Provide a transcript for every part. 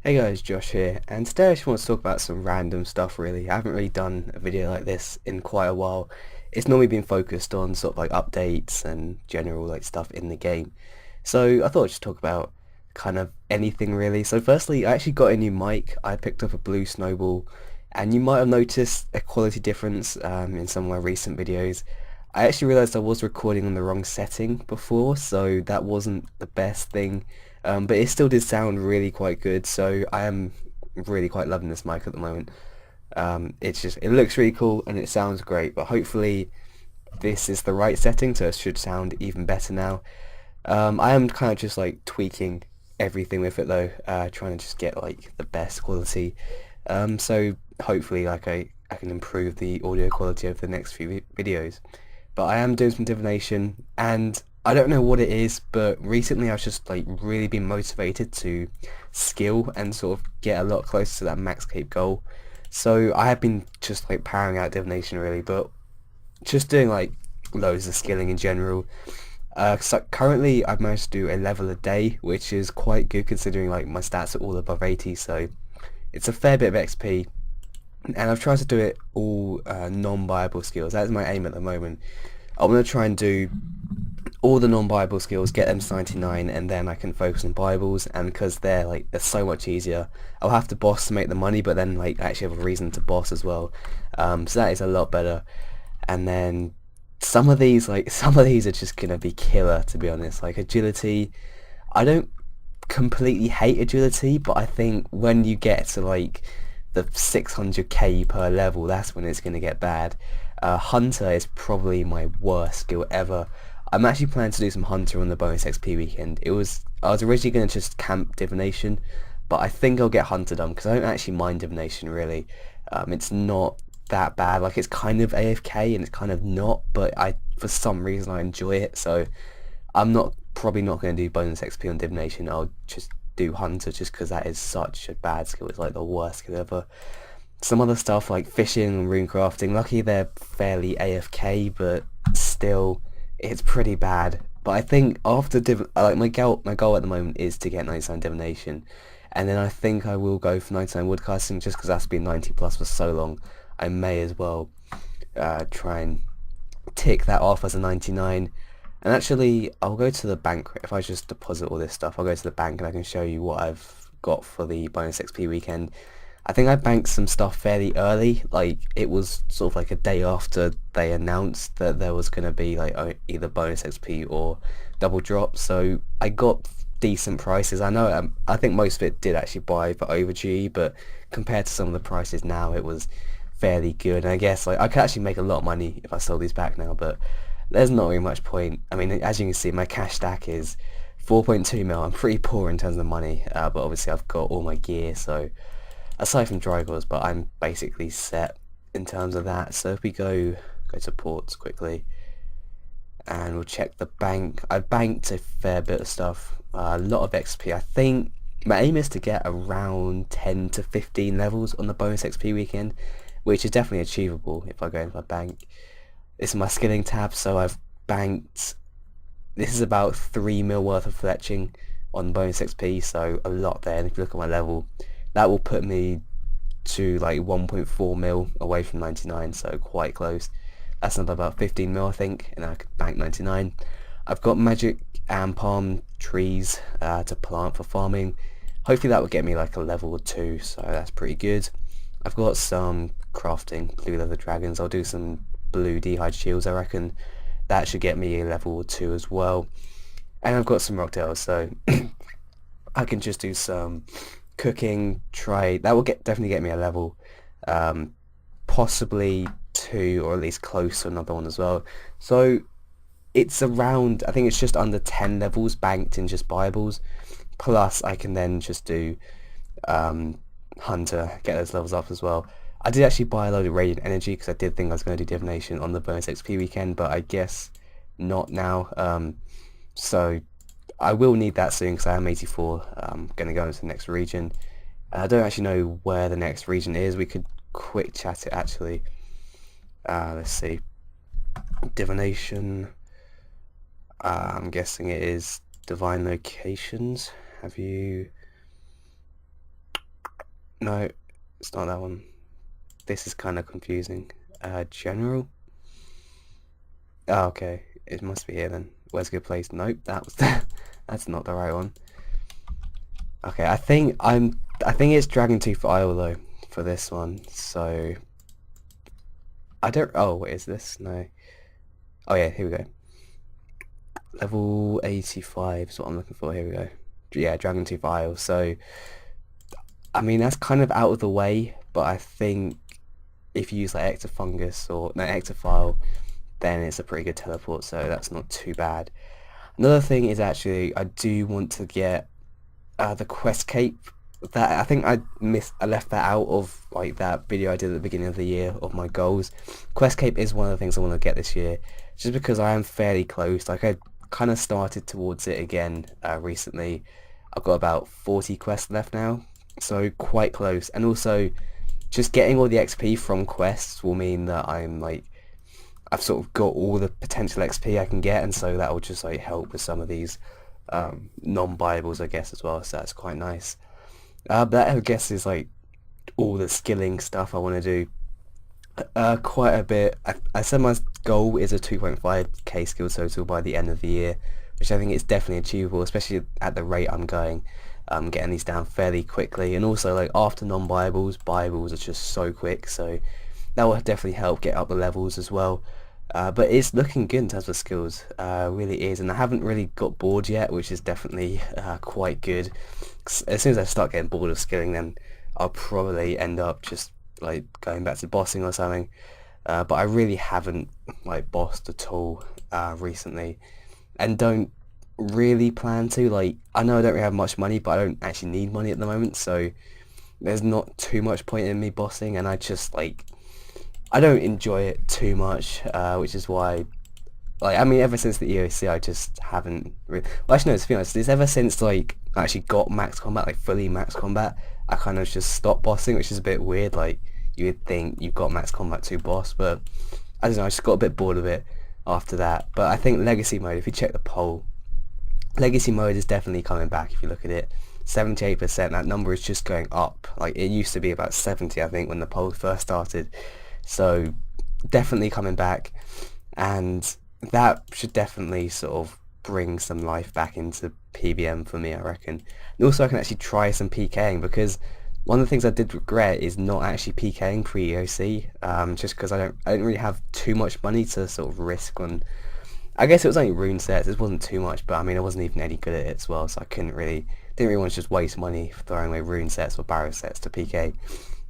Hey guys, Josh here, and today I just want to talk about some random stuff really. I haven't really done a video like this in quite a while. It's normally been focused on sort of like updates and general like stuff in the game. So I thought I'd just talk about kind of anything really. So firstly, I actually got a new mic. I picked up a blue snowball, and you might have noticed a quality difference in some of my recent videos. I actually realized I was recording on the wrong setting before, so that wasn't the best thing. But it still did sound really quite good, so I am really quite loving this mic at the moment. It looks really cool and it sounds great, but hopefully this is the right setting, so it should sound even better now. I am kind of just like tweaking everything with it though, trying to just get like the best quality. So hopefully I can improve the audio quality over the next few videos. But I am doing some divination, and I don't know what it is, but recently I've just like really been motivated to skill and sort of get a lot closer to that max cape goal. So I have been just like powering out divination really, but just doing like loads of skilling in general. So currently I've managed to do a level a day, which is quite good considering like my stats are all above 80, so it's a fair bit of XP. And I've tried to do it all non-viable skills. That's my aim at the moment. I want to try and do all the non-Bible skills, get them to 99, and then I can focus on Bibles. And because they're so much easier, I'll have to boss to make the money, but then like I actually have a reason to boss as well. So that is a lot better. And then some of these are just gonna be killer, to be honest. Like agility, I don't completely hate agility, but I think when you get to like the 600k per level, that's when it's gonna get bad. Hunter is probably my worst skill ever. I'm actually planning to do some Hunter on the bonus XP weekend. I was originally going to just camp divination, but I think I'll get Hunter done because I don't actually mind divination really. It's not that bad. Like it's kind of AFK and it's kind of not, but I for some reason I enjoy it. So I'm not probably not going to do bonus XP on divination. I'll just do Hunter just because that is such a bad skill. It's like the worst skill ever. Some other stuff like fishing and rune crafting, lucky they're fairly AFK, but still, it's pretty bad. But I think like my goal at the moment is to get 99 divination, and then I think I will go for 99 woodcasting just because that's been 90 plus for so long. I may as well try and tick that off as a 99. And actually, I'll go to the bank. If I just deposit all this stuff, I'll go to the bank and I can show you what I've got for the bonus XP weekend. I think I banked some stuff fairly early, like it was sort of like a day after they announced that there was going to be like either bonus XP or double drop, so I got decent prices. I think most of it did actually buy for over G, but compared to some of the prices now, it was fairly good. And I guess like I could actually make a lot of money if I sold these back now, but there's not really much point. I mean, as you can see, my cash stack is 4.2 mil. I'm pretty poor in terms of money, but obviously I've got all my gear, so aside from Drygors, but I'm basically set in terms of that. So if we go to ports quickly, and we'll check the bank. I banked a fair bit of stuff, a lot of XP. I think my aim is to get around 10 to 15 levels on the bonus XP weekend, which is definitely achievable if I go into my bank. This is my skilling tab, so I've banked. This is about 3 mil worth of fletching on bonus XP, so a lot there. And if you look at my level, that will put me to like 1.4 mil away from 99, so quite close. That's another about 15 mil I think, and I could bank 99. I've got magic and palm trees to plant for farming. Hopefully that will get me like a level or 2, so that's pretty good. I've got some crafting, blue leather dragons. I'll do some blue d'hide shields, I reckon. That should get me a level or 2 as well. And I've got some rocktails, so I can just do some cooking, trade. That will definitely get me a level. Possibly 2 or at least close to another one as well. So it's around, I think it's just under 10 levels banked in just Bibles. Plus I can then just do Hunter, get those levels up as well. I did actually buy a load of Radiant Energy because I did think I was going to do Divination on the bonus XP weekend, but I guess not now. So I will need that soon because I am 84. I'm going to go into the next region. I don't actually know where the next region is. We could quick chat it actually. Let's see. Divination. I'm guessing it is Divine Locations. Have you... No, it's not that one. This is kind of confusing. General? Oh, okay. It must be here then. Where's a good place? Nope, that was that's not the right one. Okay, I think it's Dragon Tooth Isle though for this one. So I don't. Oh, what is this? No. Oh yeah, here we go. Level 85 is what I'm looking for. Here we go. Yeah, Dragon Tooth Isle. So I mean that's kind of out of the way, but I think if you use like Ectofungus or no Ectophile, then it's a pretty good teleport. So that's not too bad. Another thing is actually I do want to get the quest cape. That I think I left that out of like that video I did at the beginning of the year of my goals. Quest cape is one of the things I want to get this year, just because I am fairly close. Like I kind of started towards it again recently. I've got about 40 quests left now, so quite close. And also, just getting all the XP from quests will mean that I've sort of got all the potential XP I can get, and so that will just like help with some of these non-Bibles, I guess, as well. So that's quite nice. That I guess is like all the skilling stuff I want to do. Quite a bit. I said my goal is a 2.5k skill total by the end of the year, which I think is definitely achievable, especially at the rate I'm going. Getting these down fairly quickly, and also like after non-Bibles, Bibles are just so quick, so that will definitely help get up the levels as well. But it's looking good in terms of skills, really is, and I haven't really got bored yet, which is definitely quite good. 'Cause as soon as I start getting bored of skilling, then I'll probably end up just like going back to bossing or something. But I really haven't like bossed at all recently, and don't really plan to. Like I know I don't really have much money, but I don't actually need money at the moment, so there's not too much point in me bossing, and I just like I don't enjoy it too much, which is why, like, I mean, ever since the EOC, I just haven't really. Well, actually, no, to be honest, it's ever since like I actually got max combat, like fully max combat, I kind of just stopped bossing, which is a bit weird. Like, you would think you've got max combat to boss, but I don't know. I just got a bit bored of it after that. But I think Legacy mode, if you check the poll, Legacy mode is definitely coming back. If you look at it, 78%. That number is just going up. Like, it used to be about 70, I think, when the poll first started. So definitely coming back, and that should definitely sort of bring some life back into PBM for me, I reckon. And also I can actually try some PKing, because one of the things I did regret is not actually PKing pre-EOC, just because I didn't really have too much money to sort of risk on. I guess it was only rune sets, it wasn't too much, but I mean I wasn't even any good at it as well, so I didn't really want to just waste money throwing away rune sets or barrow sets to PK.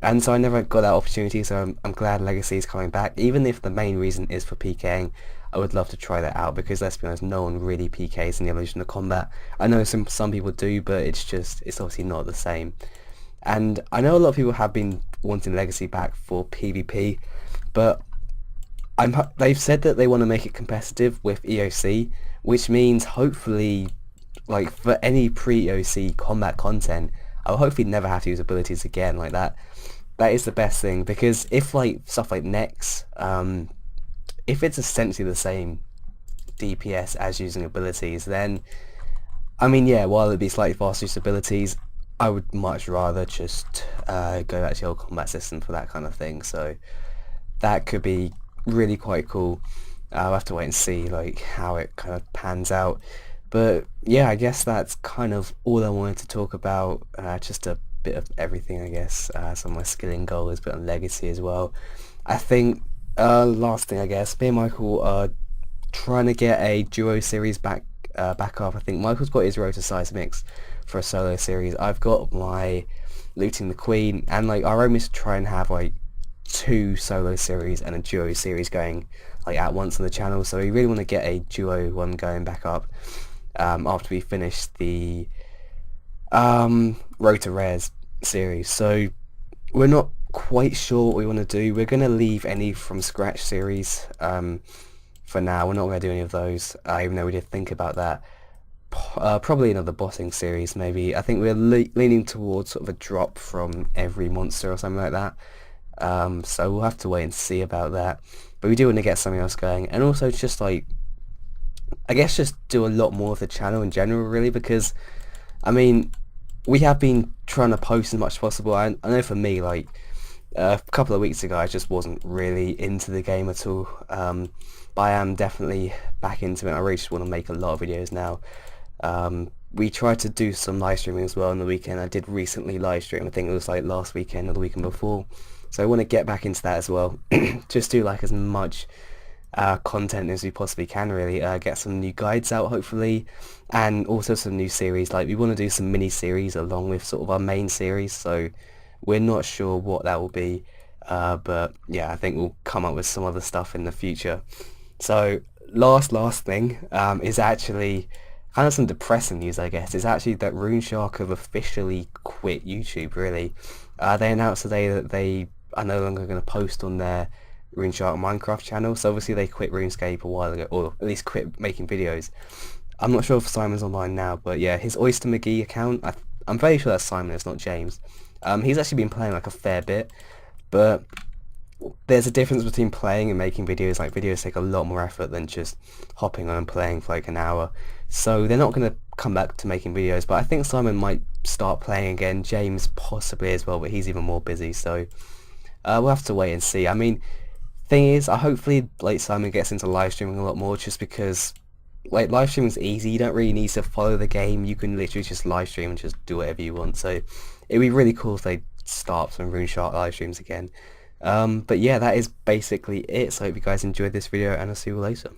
And so I never got that opportunity, so I'm glad Legacy is coming back. Even if the main reason is for PKing, I would love to try that out, because let's be honest, no one really PKs in the Evolution of Combat. I know some people do, but it's obviously not the same. And I know a lot of people have been wanting Legacy back for PvP, but they've said that they want to make it competitive with EOC, which means hopefully, like for any pre-EOC combat content, I'll hopefully never have to use abilities again like that. That is the best thing, because if like stuff like Nex, if it's essentially the same DPS as using abilities, then I mean yeah, while it'd be slightly faster use abilities, I would much rather just go back to the old combat system for that kind of thing. So that could be really quite cool. I'll have to wait and see like how it kind of pans out. But yeah, I guess that's kind of all I wanted to talk about. Just a bit of everything, I guess. Some of my skilling goals, but on Legacy as well. I think last thing, I guess, me and Michael are trying to get a duo series back up. I think Michael's got his Rota Seismics for a solo series. I've got my Looting the Queen, and like our aim is to try and have like 2 solo series and a duo series going like at once on the channel. So we really want to get a duo one going back up after we finish the Road to Rares series. So we're not quite sure what we want to do. We're going to leave any from scratch series for now. We're not going to do any of those, even though we did think about that. Probably another bossing series maybe. I think we're leaning towards sort of a drop from every monster or something like that. So we'll have to wait and see about that. But we do want to get something else going, and also just like, I guess just do a lot more of the channel in general, really, because I mean we have been trying to post as much as possible. I know for me, like a couple of weeks ago, I just wasn't really into the game at all. But I am definitely back into it. I really just want to make a lot of videos now. We tried to do some live streaming as well on the weekend. I did recently live stream. I think it was like last weekend or the weekend before. So I want to get back into that as well. Just do like as much content as we possibly can, really. Get some new guides out hopefully, and also some new series. Like we want to do some mini series along with sort of our main series, so we're not sure what that will be, but yeah, I think we'll come up with some other stuff in the future. So last thing is actually kind of some depressing news, I guess. It's actually that RuneShark have officially quit YouTube, really. They announced today that they are no longer going to post on their RuneShark Minecraft channel. So obviously they quit RuneScape a while ago, or at least quit making videos. I'm not sure if Simon's online now, but yeah, his Oyster McGee account, I'm very sure that's Simon, it's not James. He's actually been playing like a fair bit, but there's a difference between playing and making videos. Like videos take a lot more effort than just hopping on and playing for like an hour. So they're not going to come back to making videos, but I think Simon might start playing again. James possibly as well, but he's even more busy. So we'll have to wait and see. I mean, thing is, I hopefully like Simon gets into live streaming a lot more, just because like live streaming is easy. You don't really need to follow the game. You can literally just live stream and just do whatever you want. So it'd be really cool if they start some RuneShark live streams again. But yeah, that is basically it. So I hope you guys enjoyed this video, and I'll see you later.